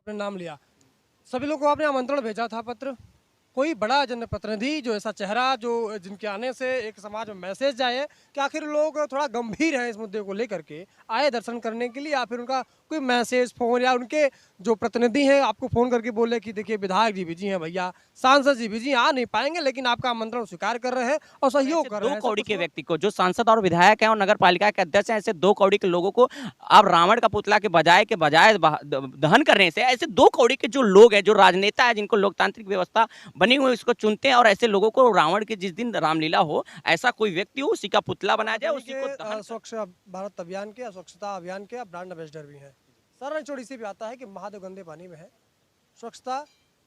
आपने नाम लिया, सभी लोगों को आपने आमंत्रण भेजा था पत्र, कोई बड़ा जनप्रतिनिधि जो ऐसा चेहरा जो जिनके आने से एक समाज में मैसेज जाए कि आखिर लोग थोड़ा गंभीर हैं इस मुद्दे को लेकर के आए दर्शन करने के लिए, या फिर उनका कोई मैसेज फोन या उनके जो प्रतिनिधि हैं आपको फोन करके बोले कि देखिए विधायक जी बिजी हैं भैया, सांसद जी बिजी आ नहीं पाएंगे, लेकिन आपका आमंत्रण स्वीकार कर रहे हैं और और सहयोग ऐसे कर रहे दो हैं, ऐसा कौड़ी कुछ के हुआ? व्यक्ति को, जो सांसद और विधायक हैं और नगर पालिका के अध्यक्ष हैं, ऐसे दो कौड़ी के लोगों को आप रावण का पुतला के बजाय दहन करने से, ऐसे दो कौड़ी के जो लोग हैं, जो राजनेता है, जिनको लोकतांत्रिक व्यवस्था बनी हुई है, उसको चुनते हैं और ऐसे लोगों को रावण की जिस दिन रामलीला हो, ऐसा कोई व्यक्ति हो, उसी का पुतला बनाया जाए, महोदय उसी को के दहन कर। स्वच्छ भारत अभियान के, स्वच्छता अभियान के ब्रांड एम्बेसडर भी हैं। सर रणछोड़ी से भी आता है कि महादेव गंदे पानी में है, स्वच्छता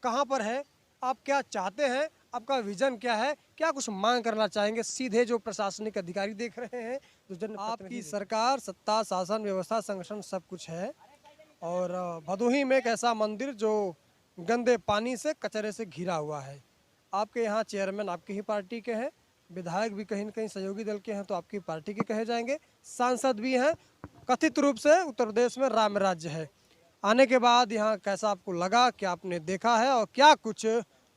कहाँ पर है, आप क्या चाहते हैं, आपका विजन क्या है, क्या कुछ मांग करना चाहेंगे सीधे जो प्रशासनिक अधिकारी देख रहे हैं, जो जन आपकी सरकार, सत्ता, शासन, व्यवस्था, संगठन सब कुछ है, और भदोही में एक ऐसा मंदिर जो गंदे पानी से, कचरे से घिरा हुआ है। आपके यहाँ चेयरमैन आपकी ही पार्टी के हैं, विधायक भी कहीं न कहीं सहयोगी दल के हैं तो आपकी पार्टी के कहे जाएंगे, सांसद भी हैं, कथित रूप से उत्तर प्रदेश में राम राज्य है। आने के बाद यहाँ कैसा आपको लगा, क्या आपने देखा है और क्या कुछ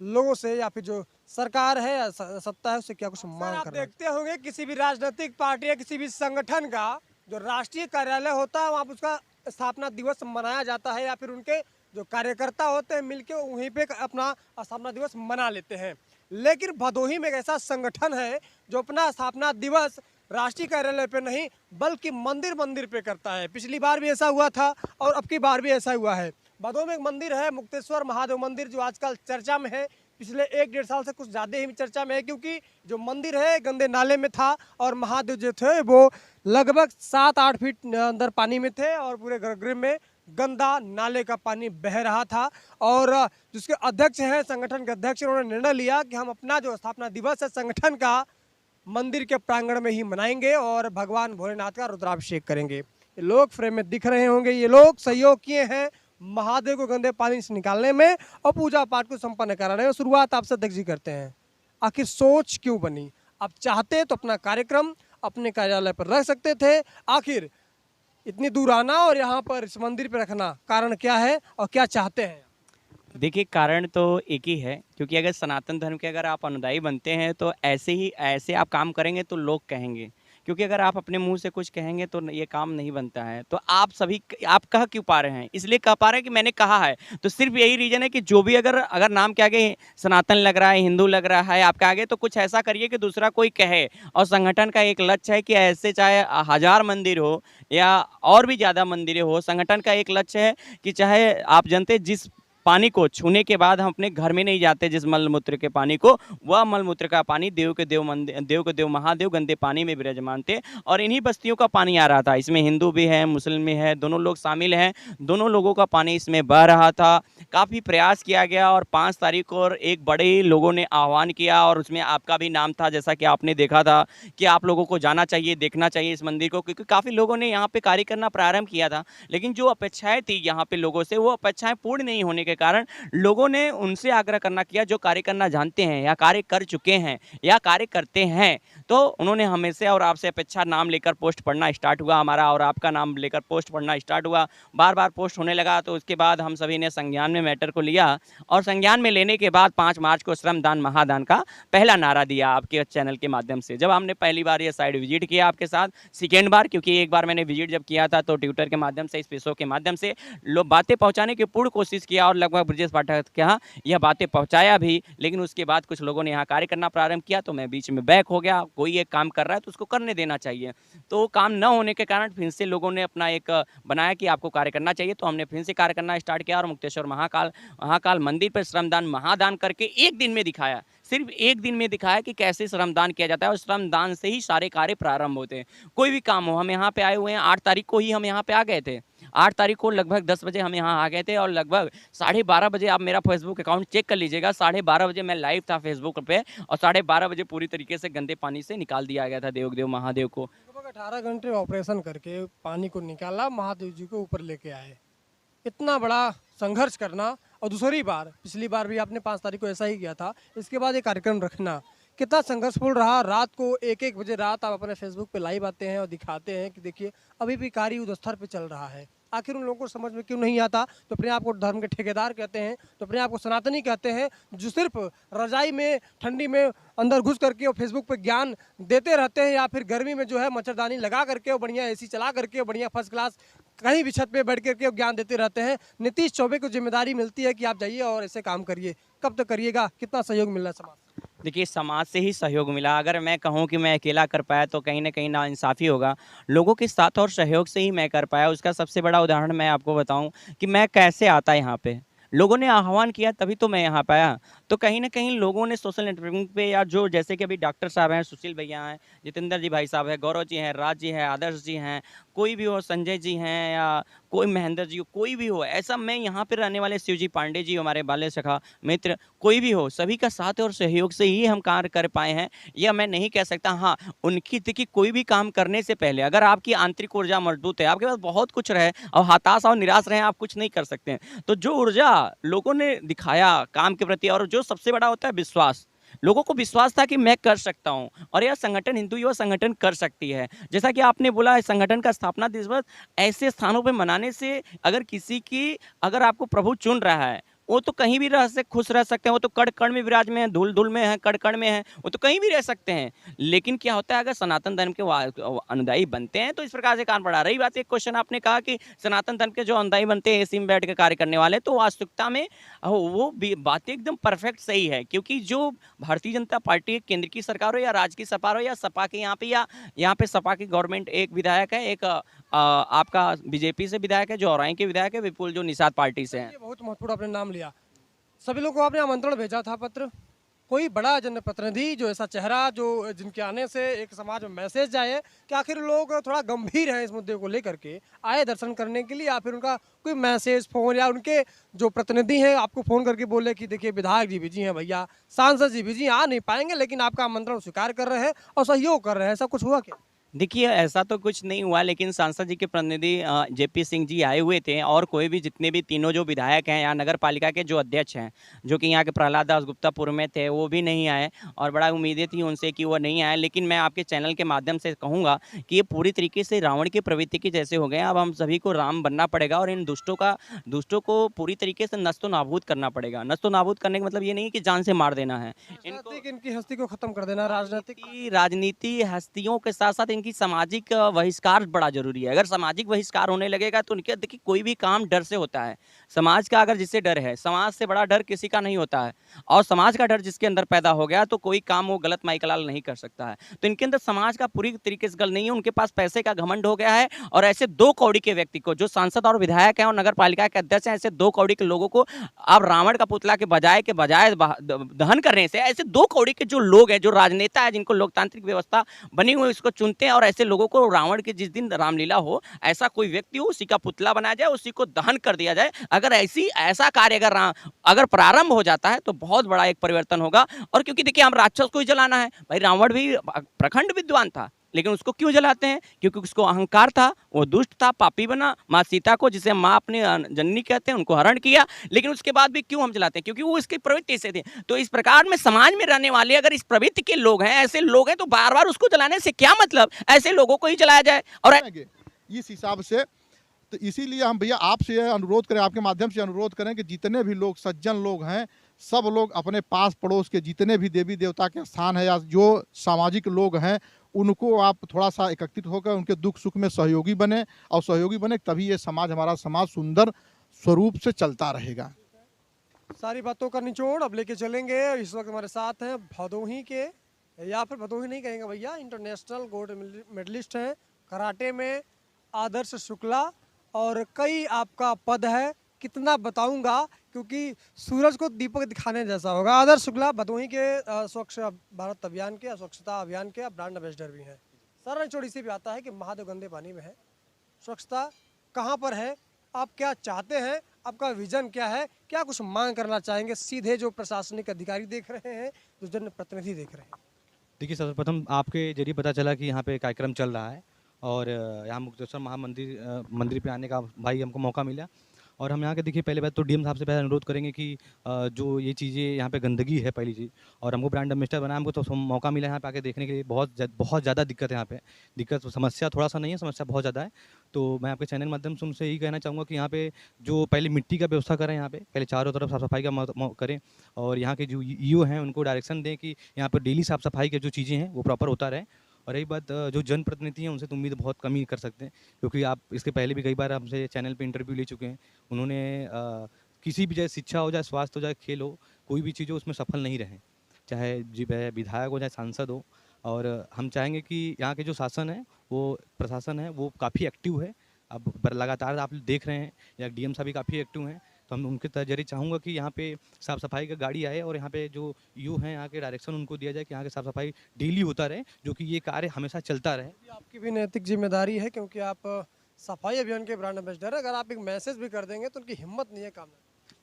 लोगों से या फिर जो सरकार है या सत्ता है उससे क्या कुछ मांग आप देखते होंगे किसी भी राजनीतिक पार्टी या किसी भी संगठन का जो राष्ट्रीय कार्यालय होता है वहाँ पर उसका स्थापना दिवस मनाया जाता है, या फिर उनके जो कार्यकर्ता होते हैं मिलके वहीं पे अपना स्थापना दिवस मना लेते हैं। लेकिन भदोही में एक ऐसा संगठन है जो अपना स्थापना दिवस राष्ट्रीय कार्यालय पे नहीं बल्कि मंदिर मंदिर पे करता है। पिछली बार भी ऐसा हुआ था और अब की बार भी ऐसा हुआ है। भदोही में एक मंदिर है मुक्तेश्वर महादेव मंदिर, जो आजकल चर्चा में है, पिछले 1-1.5 साल से कुछ ज़्यादा ही चर्चा में है, क्योंकि जो मंदिर है गंदे नाले में था और महादेव जो थे वो लगभग 7-8 फीट अंदर पानी में थे और पूरे गर्भगृह में गंदा नाले का पानी बह रहा था। और जिसके अध्यक्ष हैं, संगठन के अध्यक्ष, उन्होंने निर्णय लिया कि हम अपना जो स्थापना दिवस है संगठन का मंदिर के प्रांगण में ही मनाएंगे और भगवान भोलेनाथ का रुद्राभिषेक करेंगे। ये लोग फ्रेम में दिख रहे होंगे, ये लोग सहयोग किए हैं महादेव को गंदे पानी से निकालने में और पूजा पाठ को संपन्न कराने में। शुरुआत आपसे अध्यक्ष जी करते हैं, आखिर सोच क्यों बनी? आप चाहते तो अपना कार्यक्रम अपने कार्यालय पर रख सकते थे, आखिर इतनी दूर आना और यहाँ पर इस मंदिर पर रखना कारण क्या है और क्या चाहते हैं? देखिए, कारण तो एक ही है, क्योंकि अगर सनातन धर्म के अगर आप अनुयायी बनते हैं तो ऐसे आप काम करेंगे तो लोग कहेंगे, क्योंकि अगर आप अपने मुंह से कुछ कहेंगे तो ये काम नहीं बनता है। तो आप कह क्यों पा रहे हैं? इसलिए कह पा रहे हैं कि मैंने कहा है। तो सिर्फ यही रीजन है कि जो भी अगर अगर नाम के आगे सनातन लग रहा है, हिंदू लग रहा है आपके आगे, तो कुछ ऐसा करिए कि दूसरा कोई कहे। और संगठन का एक लक्ष्य है कि ऐसे चाहे 1000 मंदिर हो या और भी ज़्यादा मंदिरें हो, संगठन का एक लक्ष्य है कि चाहे आप जानते जिस पानी को छूने के बाद हम अपने घर में नहीं जाते, जिस मलमूत्र के पानी को, वह मलमूत्र का पानी देव के देव महादेव गंदे पानी में विराजमान थे। और इन्हीं बस्तियों का पानी आ रहा था। इसमें हिंदू भी है, मुस्लिम भी है, दोनों लोग शामिल हैं। दोनों लोगों का पानी इसमें बह रहा था। काफ़ी प्रयास किया गया और 5 तारीख को और एक बड़े लोगों ने आह्वान किया और उसमें आपका भी नाम था, जैसा कि आपने देखा था कि आप लोगों को जाना चाहिए, देखना चाहिए इस मंदिर को, क्योंकि काफ़ी लोगों ने यहाँ पे कार्य करना प्रारंभ किया था। लेकिन जो अपेक्षाएं थी यहाँ पे लोगों से, वो अपेक्षाएं पूर्ण नहीं होने के कारण लोगों ने उनसे आग्रह करना किया, जो कार्य करना जानते हैं या कार्य कर चुके हैं या कार्य करते हैं। तो उन्होंने हमें से और आपसे अपेक्षा नाम लेकर पोस्ट पढ़ना स्टार्ट हुआ, हमारा और आपका नाम लेकर पोस्ट पढ़ना स्टार्ट हुआ, बार बार पोस्ट होने लगा। तो उसके बाद हम सभी ने संज्ञान में मैटर को लिया और संज्ञान में लेने के बाद 5 मार्च को श्रमदान महादान का पहला नारा दिया आपके चैनल के माध्यम से। जब हमने पहली बार ये साइड विजिट किया आपके साथ, सेकेंड बार, क्योंकि एक बार मैंने विजिट जब किया था तो ट्विटर के माध्यम से, इस शो के माध्यम से लोग बातें पहुंचाने की पूर्ण कोशिश किया और लगभग ब्रजेश पाठक के यहाँ यह बातें पहुंचाया भी। लेकिन उसके बाद कुछ लोगों ने यहाँ कार्य करना प्रारंभ किया तो मैं बीच में बैक हो गया। कोई एक काम कर रहा है तो उसको करने देना चाहिए। तो काम न होने के कारण फिर से लोगों ने अपना एक बनाया कि आपको कार्य करना चाहिए, तो हमने फिर से कार्य करना स्टार्ट किया और मुक्तेश्वर महाकाल मंदिर पर श्रमदान महादान करके एक दिन में दिखाया, सिर्फ एक दिन में दिखाया कि कैसे श्रमदान किया जाता है। और श्रमदान से ही सारे कार्य प्रारंभ होते हैं। कोई भी काम हो, हम यहाँ पे आए हुए हैं 8 तारीख को ही हम यहाँ पे आ गए थे। 8 तारीख को लगभग 10 बजे हम यहाँ आ गए थे और लगभग 12:30 बजे, आप मेरा फेसबुक अकाउंट चेक कर लीजिएगा, 12:30 बजे मैं लाइव था फेसबुक पे और 12:30 बजे पूरी तरीके से गंदे पानी से निकाल दिया गया था देव महादेव को। लगभग 18 घंटे ऑपरेशन करके पानी को निकाला, महादेव जी को ऊपर लेके आए। इतना बड़ा संघर्ष करना, और दूसरी बार, पिछली बार भी आपने 5 तारीख को ऐसा ही किया था, इसके बाद ये कार्यक्रम रखना कितना संघर्षपूर्ण रहा। रात को 1-1 बजे रात आप अपने फेसबुक पे लाइव आते हैं और दिखाते हैं कि देखिए अभी भी कार्य युद्ध स्तर पे चल रहा है। आखिर उन लोगों को समझ में क्यों नहीं आता? तो अपने आप को धर्म के ठेकेदार कहते हैं, तो अपने आप को सनातनी कहते हैं, जो सिर्फ रजाई में ठंडी में अंदर घुस करके और फेसबुक पे ज्ञान देते रहते हैं, या फिर गर्मी में जो है मच्छरदानी लगा करके और बढ़िया एसी चला करके और बढ़िया फर्स्ट क्लास कहीं भी छत पे बैठ करके और ज्ञान देते रहते हैं। नीतीश चौबे को जिम्मेदारी मिलती है कि आप जाइए और ऐसे काम करिए। कब तक करिएगा? कितना सहयोग मिल रहा है समाज से? देखिए, समाज से ही सहयोग मिला। अगर मैं कहूँ कि मैं अकेला कर पाया तो कहीं न कहीं नाइंसाफ़ी होगा। लोगों के साथ और सहयोग से ही मैं कर पाया। उसका सबसे बड़ा उदाहरण मैं आपको बताऊँ कि मैं कैसे आता यहाँ पे। लोगों ने आह्वान किया तभी तो मैं यहाँ पे आया। तो कहीं न कहीं लोगों ने सोशल नेटवर्किंग पे, या जो जैसे कि अभी डॉक्टर साहब हैं, सुशील भैया हैं, जितेंद्र जी भाई साहब हैं, गौरव जी हैं, राज जी हैं, आदर्श जी हैं, कोई भी हो, संजय जी हैं, या कोई महेंद्र जी हो, कोई भी हो, ऐसा मैं यहाँ पे रहने वाले शिवजी पांडे जी, हमारे बाल्य सखा मित्र, कोई भी हो, सभी का साथ और सहयोग से ही हम कार्य कर पाए हैं। यह मैं नहीं कह सकता। हाँ, उनकी देखिए, कोई भी काम करने से पहले अगर आपकी आंतरिक ऊर्जा मजबूत है, आपके पास बहुत कुछ रहे और हताश और निराश रहे, आप कुछ नहीं कर सकते हैं। तो जो ऊर्जा लोगों ने दिखाया काम के प्रति, और जो सबसे बड़ा होता है विश्वास, लोगों को विश्वास था कि मैं कर सकता हूं और यह संगठन, हिंदू युवा संगठन कर सकती है। जैसा कि आपने बोला, इस संगठन का स्थापना दिवस ऐसे स्थानों पे मनाने से, अगर किसी की, अगर आपको प्रभु चुन रहा है, वो तो कहीं भी रह से खुश रह सकते हैं। वो तो कण कण में विराज में है, धूल धूल में है, कण कण में है, वो तो कहीं भी रह सकते हैं। लेकिन क्या होता है, अगर सनातन धर्म के अनुयायी बनते हैं तो इस प्रकार से काम पड़ा। रही बात, एक क्वेश्चन आपने कहा कि सनातन धर्म के जो अनुयायी बनते हैं एसी में बैठ के कार्य करने वाले, तो वास्तविकता में वो बातें एकदम परफेक्ट सही है। क्योंकि जो भारतीय जनता पार्टी केंद्र की सरकार हो, या राज्य की सरकार हो, या सपा के यहाँ पे, या यहाँ पे सपा की गवर्नमेंट, एक विधायक है, एक आपका बीजेपी से विधायक है, जो औराई के विधायक है, विपुल, जो निषाद पार्टी से हैं। ये बहुत महत्वपूर्ण आपने नाम लिया। सभी लोगों को आपने आमंत्रण भेजा था, पत्र। कोई बड़ा जनप्रतिनिधि, जो ऐसा चेहरा जो जिनके आने से एक समाज में मैसेज जाए कि आखिर लोग थोड़ा गंभीर हैं इस मुद्दे को लेकर के, आए दर्शन करने के लिए, या फिर उनका कोई मैसेज, फोन, या उनके जो प्रतिनिधि हैं आपको फोन करके बोले कि देखिए विधायक जी बिजी हैं भैया, सांसद जी बिजी आ नहीं पाएंगे, लेकिन आपका आमंत्रण स्वीकार कर रहे हैं और सहयोग कर रहे हैं, ऐसा कुछ हुआ क्या? देखिए, ऐसा तो कुछ नहीं हुआ, लेकिन सांसद जी के प्रतिनिधि जेपी सिंह जी आए हुए थे, और कोई भी, जितने भी तीनों जो विधायक हैं, यहाँ नगर पालिका के जो अध्यक्ष हैं, जो कि यहाँ के प्रहलाद दास गुप्ता पूर्व में थे, वो भी नहीं आए, और बड़ा उम्मीदें थी उनसे कि वो नहीं आए। लेकिन मैं आपके चैनल के माध्यम से कहूँगा कि ये पूरी तरीके से रावण की प्रवृत्ति के जैसे हो गए हैं। अब हम सभी को राम बनना पड़ेगा, और इन दुष्टों को पूरी तरीके से नष्टो नाबूद करना पड़ेगा। नष्टो नाबूद करने का मतलब ये नहीं कि जान से मार देना है। इनकी हस्ती को खत्म कर देना, राजनीति हस्तियों के साथ साथ इनकी सामाजिक बहिष्कार बड़ा जरूरी है। अगर सामाजिक बहिष्कार होने लगेगा तो उनके, देखिए, कोई भी काम डर से होता है। समाज का अगर जिससे डर है, समाज से बड़ा डर किसी का नहीं होता है, और समाज का डर जिसके अंदर पैदा हो गया तो कोई काम वो गलत माइकलाल नहीं कर सकता है। तो इनके अंदर समाज का पूरी तरीके से गल नहीं है, उनके पास पैसे का घमंड हो गया है। और ऐसे दो कौड़ी के व्यक्ति को, जो सांसद और विधायक हैं और नगर पालिका के अध्यक्ष हैं, ऐसे दो कौड़ी के लोगों को अब रावण का पुतला के बजाय दहन करने से, ऐसे दो कौड़ी के जो लोग हैं, जो राजनेता है, जिनको लोकतांत्रिक व्यवस्था बनी हुई, उसको चुनते हैं, और ऐसे लोगों को रावण के जिस दिन रामलीला हो, ऐसा कोई व्यक्ति हो, उसी का पुतला बनाया जाए, उसी को दहन कर दिया जाए। अगर ऐसा कार्य अगर प्रारंभ हो जाता है तो बहुत बड़ा एक परिवर्तन होगा। और क्योंकि देखिए, हम राक्षस को ही जलाना है भाई, रावण भी प्रखंड विद्वान था, लेकिन उसको क्यों जलाते हैं? क्योंकि उसको अहंकार था, वो दुष्ट था, पापी बना। माँ सीता को, जिसे माँ अपनी जननी कहते हैं, उनको हरण किया, लेकिन उसके बाद भी क्यों हम जलाते हैं? क्योंकि वो इसकी प्रवृत्ति से थे। तो इस प्रकार में समाज में रहने वाले अगर इस प्रवृत्ति के लोग हैं, ऐसे लोग हैं, तो बार बार उसको जलाने से क्या मतलब? ऐसे लोगों को ही जलाया जाए। और इस हिसाब से, तो इसीलिए हम भैया आपसे अनुरोध करें, आपके माध्यम से अनुरोध करें कि जितने भी लोग सज्जन लोग हैं, सब लोग अपने पास पड़ोस के जितने भी देवी देवता के स्थान है, या जो सामाजिक लोग हैं, उनको आप थोड़ा सा एकत्रित होकर उनके दुख सुख में सहयोगी बने, और सहयोगी बने तभी ये समाज, हमारा समाज सुंदर स्वरूप से चलता रहेगा। सारी बातों का निचोड़ अब लेके चलेंगे। इस वक्त हमारे साथ हैं भदोही के, या फिर भदोही नहीं कहेंगे भैया, इंटरनेशनल गोल्ड मेडलिस्ट हैं कराटे में, आदर्श शुक्ला, और कई आपका पद है, कितना बताऊंगा क्योंकि सूरज को दीपक दिखाने जैसा होगा। आदर्श शुक्ला भदोही के स्वच्छ भारत अभियान के, स्वच्छता अभियान के ब्रांड एम्बेसडर भी हैं। सर चोड़ इसी भी आता है कि महादेव गंदे पानी में है, स्वच्छता कहाँ पर है, आप क्या चाहते हैं, आपका विजन क्या है, क्या कुछ मांग करना चाहेंगे सीधे जो प्रशासनिक अधिकारी देख रहे हैं, जो जनप्रतिनिधि देख रहे हैं? देखिए, सर्वप्रथम आपके जरिए पता चला कि यहाँ पे कार्यक्रम चल रहा है, और यहाँ मुक्तेश्वर महामंदिर मंदिर पे आने का भाई हमको मौका मिला, और हम यहाँ के देखिए पहले बात तो डीएम साहब से पहले अनुरोध करेंगे कि जो ये चीज़ें यहाँ पे गंदगी है पहली चीज़, और हमको ब्रांड एम्बेसडर बनाया, हमको तो मौका मिला यहाँ पे आके देखने के लिए। बहुत ज़्यादा दिक्कत है यहाँ पे, दिक्कत समस्या थोड़ा सा नहीं है, समस्या बहुत ज़्यादा है। तो मैं आपके चैनल के माध्यम से उनसे यही कहना चाहूँगा कि यहाँ पे जो पहले मिट्टी का व्यवस्था करें, यहाँ पे पहले चारों तरफ साफ़ सफाई का करें, और यहाँ के जो ईओ हैं उनको डायरेक्शन दें कि यहाँ पर डेली साफ़ सफाई की जो चीज़ें हैं वो प्रॉपर होता रहे। और रही बात जो जनप्रतिनिधि हैं, उनसे तो उम्मीद बहुत कम ही कर सकते हैं, क्योंकि आप इसके पहले भी कई बार हमसे चैनल पे इंटरव्यू ले चुके हैं। उन्होंने किसी भी, चाहे शिक्षा हो, चाहे स्वास्थ्य हो, चाहे खेल हो, कोई भी चीज़ हो, उसमें सफल नहीं रहे, चाहे विधायक हो, चाहे सांसद हो। और हम चाहेंगे कि यहाँ के जो शासन है, वो प्रशासन है, वो काफ़ी एक्टिव है। अब लगातार आप देख रहे हैं, या डीएम साहब भी काफ़ी एक्टिव हैं, तो हम उनके जरिए चाहूँगा कि यहाँ पे साफ़ सफाई का गाड़ी आए, और यहाँ पे जो यू हैं यहाँ के डायरेक्शन उनको दिया जाए कि यहाँ की साफ़ सफाई डेली होता रहे, जो कि ये कार्य हमेशा चलता रहे। ये आपकी भी नैतिक जिम्मेदारी है, क्योंकि आप सफाई अभियान के ब्रांड एम्बेसडर है। अगर आप एक मैसेज भी कर देंगे तो उनकी हिम्मत नहीं है काम में।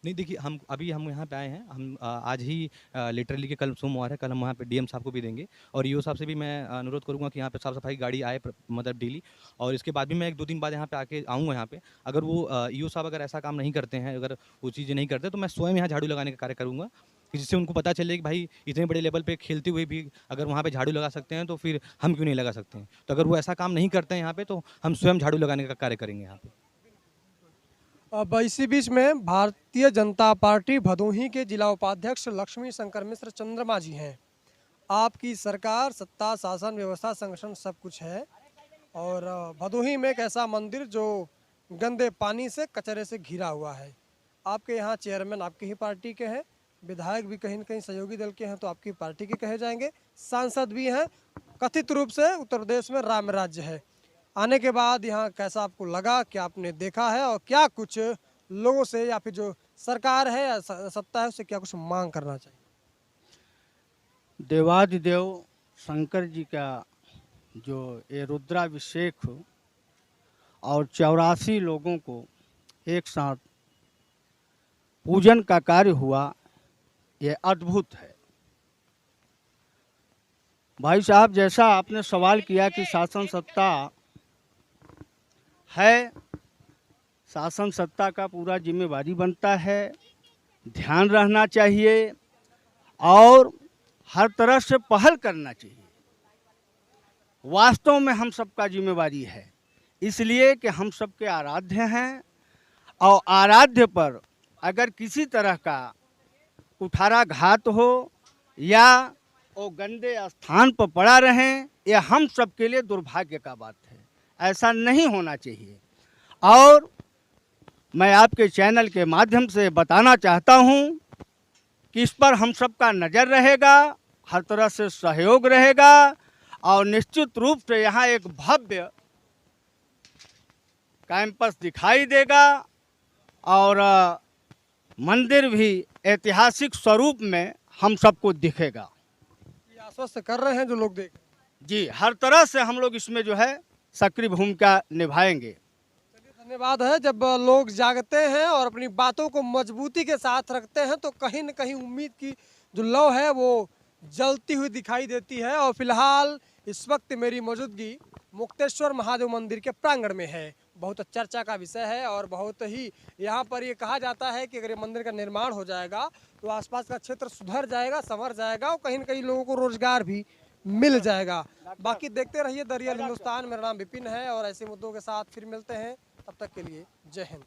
नहीं देखिए, हम यहाँ पे आए हैं, हम आज ही लिटरली कि कल सोमवार है, कल हम वहाँ पे डीएम साहब को भी देंगे, और ईओ साहब से भी मैं अनुरोध करूँगा कि यहाँ पे साफ़ सफाई गाड़ी आए मतलब डेली। और इसके बाद भी मैं 1-2 दिन बाद यहाँ पे आके आऊँगा यहाँ पे। अगर वो ईओ साहब अगर ऐसा काम नहीं करते हैं, अगर वो चीज़ें नहीं करते, तो मैं स्वयं यहाँ झाड़ू लगाने का कार्य करूँगा, कि जिससे उनको पता चले कि भाई इतने बड़े लेवल पे खेलते हुए भी अगर वहाँ पे झाड़ू लगा सकते हैं, तो फिर हम क्यों नहीं लगा सकते हैं। तो अगर वो ऐसा काम नहीं करते हैं यहाँ पे, तो हम स्वयं झाड़ू लगाने का कार्य करेंगे यहाँ पे। अब इसी बीच में भारतीय जनता पार्टी भदोही के जिला उपाध्यक्ष लक्ष्मी शंकर मिश्र चंद्रमा जी हैं। आपकी सरकार, सत्ता, शासन, व्यवस्था, संगठन सब कुछ है, और भदोही में एक ऐसा मंदिर जो गंदे पानी से, कचरे से घिरा हुआ है। आपके यहाँ चेयरमैन आपकी ही पार्टी के हैं, विधायक भी कहीं न कहीं सहयोगी दल के हैं तो आपकी पार्टी के कहे जाएंगे, सांसद भी हैं। कथित रूप से उत्तर प्रदेश में राम राज्य है। आने के बाद यहाँ कैसा आपको लगा, क्या आपने देखा है, और क्या कुछ लोगों से या फिर जो सरकार है या सत्ता है उससे क्या कुछ मांग करना चाहिए? देवादिदेव शंकर जी का जो ये रुद्राभिषेक और 84 लोगों को एक साथ पूजन का कार्य हुआ, ये अद्भुत है। भाई साहब, जैसा आपने सवाल किया कि शासन सत्ता है, शासन सत्ता का पूरा जिम्मेवारी बनता है, ध्यान रहना चाहिए और हर तरह से पहल करना चाहिए। वास्तव में हम सबका जिम्मेवारी है, इसलिए कि हम सबके आराध्य हैं, और आराध्य पर अगर किसी तरह का कुठाराघात हो या वो गंदे स्थान पर पड़ा रहें, यह हम सबके लिए दुर्भाग्य का बात है। ऐसा नहीं होना चाहिए। और मैं आपके चैनल के माध्यम से बताना चाहता हूं कि इस पर हम सबका नज़र रहेगा, हर तरह से सहयोग रहेगा, और निश्चित रूप से यहाँ एक भव्य कैंपस दिखाई देगा, और मंदिर भी ऐतिहासिक स्वरूप में हम सबको दिखेगा। ये आश्वस्त कर रहे हैं जो लोग देख रहे हैं। जी, हर तरह से हम लोग इसमें जो है सक्रिय भूमिका निभाएंगे। चलिए, धन्यवाद है। जब लोग जागते हैं और अपनी बातों को मजबूती के साथ रखते हैं तो कहीं न कहीं उम्मीद की जो लौ है वो जलती हुई दिखाई देती है। और फिलहाल इस वक्त मेरी मौजूदगी मुक्तेश्वर महादेव मंदिर के प्रांगण में है। बहुत चर्चा का विषय है, और बहुत ही यहाँ पर ये कहा जाता है कि अगर ये मंदिर का निर्माण हो जाएगा तो आसपास का क्षेत्र सुधर जाएगा, संवर जाएगा, और कहीं न कहीं लोगों को रोजगार भी मिल जाएगा। बाकी देखते रहिए द रियल हिंदुस्तान। मेरा नाम विपिन है, और ऐसे मुद्दों के साथ फिर मिलते हैं। तब तक के लिए जय हिंद।